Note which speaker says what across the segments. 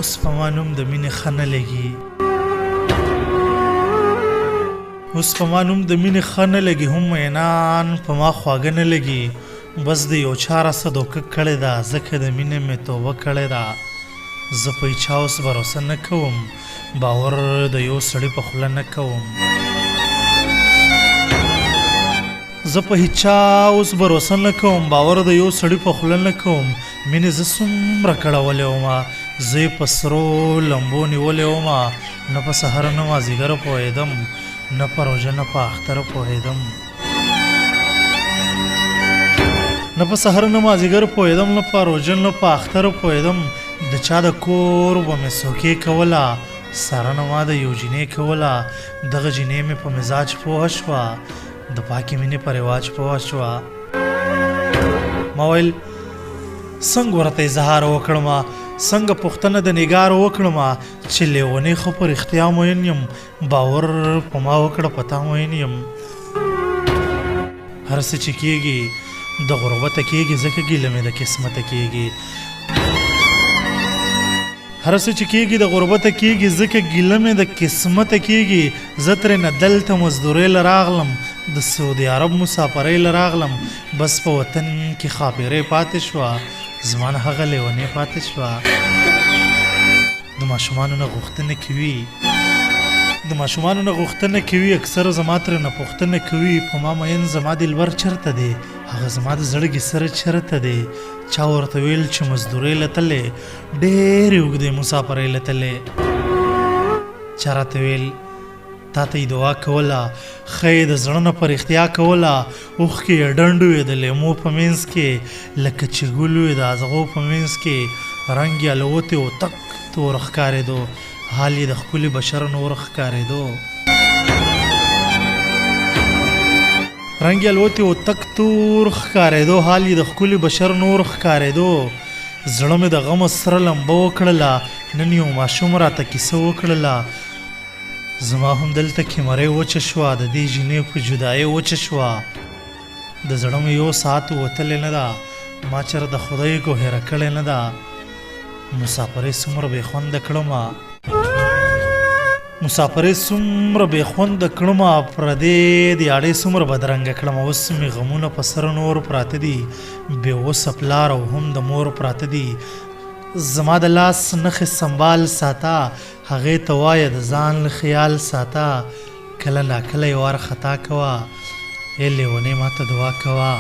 Speaker 1: اوس په ما نوم د مینې ښه نه لګي اوس په ما نوم د مینې ښه نه لګي هم مینان په ما خواږه نه لګي بس د یو چا راسه دوکه کړې ده ځکه د مینې مې توبه کړې ده زه په هیچا اوس بروسه نه کوم باور د یو سړي په خوله نه کوم زه په هیچا اوس بروسه نه کوم باور د یو سړي په خوله نه کوم مینې زه څومره کړولی ومه زه یې په سرو لمبو نیولی ومه نه په سهار نه مازدیګر پوهېدم نه په روژه نه په اختر پوهېدم نه په سهار نه مازدیګر پوهېدم نه په روژه نه په اختر پوهېدم د چا د کور به مې څوکۍ کوله ساره نه ما د یو جینۍ کوله دغه جینۍ مې په مزاج پوهه شوه د پاکې مینې په رواج پوهه شوه ما ویل څنګه ورته اظهار وکړمه څنګه پوښتنه د نګار وکړمه چې لیونی خو په رښتیا مین یم باور په ما وکړه په تا مین یم هر څه چې کېږي د غربته کېږي ځکه ګیله مې د قسمته کېږي هر څه چې کېږي د غربته کېږي ځکه ګیله مې د قسمته کېږي زه ترېنه دلته مزدورۍ له راغلم د سعودي عرب مسافرۍ له راغلم بس په وطن کې خاپیرۍ پاتې شوه زما نه هغه لیونۍ پاتې شوه د ماشومانو نه غوښتنه کوي د ماشومانو نه غوښتنه کوي اکثر زما ترېنه پوښتنه کوي په ما مین زما دلبر چېرته دی هغه زما د زړګي سره چېرته دی چا ورته ویل چې مزدورۍ له تلې ډېرې اوږدې مسافرۍ له تلې چا راته ویل تا ته یې دعا کوله ښه یې د زړه نه په رښتیا کوله اوښکې یې ډنډ وې د لیمو په منځ کې لکه چې ګل وې د اغزو په منځ کې رنګ یې الوتې و تک تور ښکارېدو حال یې د ښکلي بشر نور ښکارېدو رنګ یې الوتې و تک تور ښکارېدو حال یې د ښکلي بشر نور ښکارېدو زړه مې د غمه سره لمبه وکړله نن یو ماشوم راته کیسه وکړله زما هم دلته کیمرۍ وچه شوه د دې جینۍ په جدایۍ وچه شوه د زړه مې یو ساعت وتلې نه ده ما چېرې د خدای ګوهره کړې نه ده مسافرۍ څومره بې خونده کړمه مسافرۍ څومره بې خونده کړمه پردې دیاړۍ څومره بدرنګه کړمه اوس مې غمونه په سر نور پراته دي بې وسه پلار او هم د مور پراته دي زما د لاس نښې سنبال ساته هغې ته وایه د ځان خیال ساته کله ناکله یې وار خطا کوه ای لیونۍ ماته دعا کوه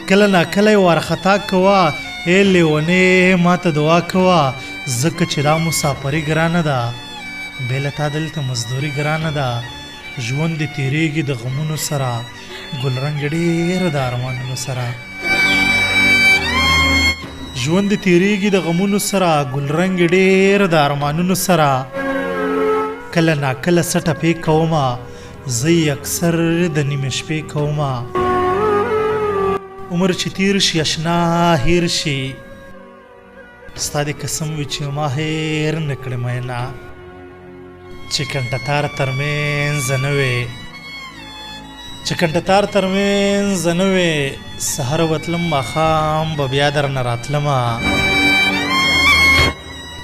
Speaker 1: کله ناکله یې وار خطا کوه ای لیونۍ ماته دعا کوه ځکه چې دا مسافري ګرانه ده بې له تا دلته مزدوري ګرانه ده ژوند دې تېرېږي د غمونو سره ګلرنګ ډېره د ارمانونو سره ژوند دې تېرېږي د غمونو سره ګلرنګ ډېر د ارمانونو سره کله ناکله څه ټپې کومه زه یې اکثر د نیمې شپې کومه عمر چې تیر شي اشنا هیر شي ستا دې قسم وي چې ما هیر نه کړې مینا چې کنډتار ترمنځ نه وې چې کنډتار ترمنځ نه وې سهار وتلم ماښام به بیا درنه راتلمه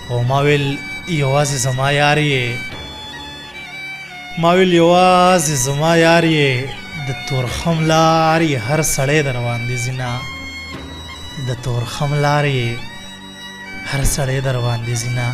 Speaker 1: او ما ویل یوازې زما یار یې ما ویل یوازې زما یار یې د تورخم لار یې هر سړی در باندې ځینه د تورخم لار یې هر سړی در باندې ځینه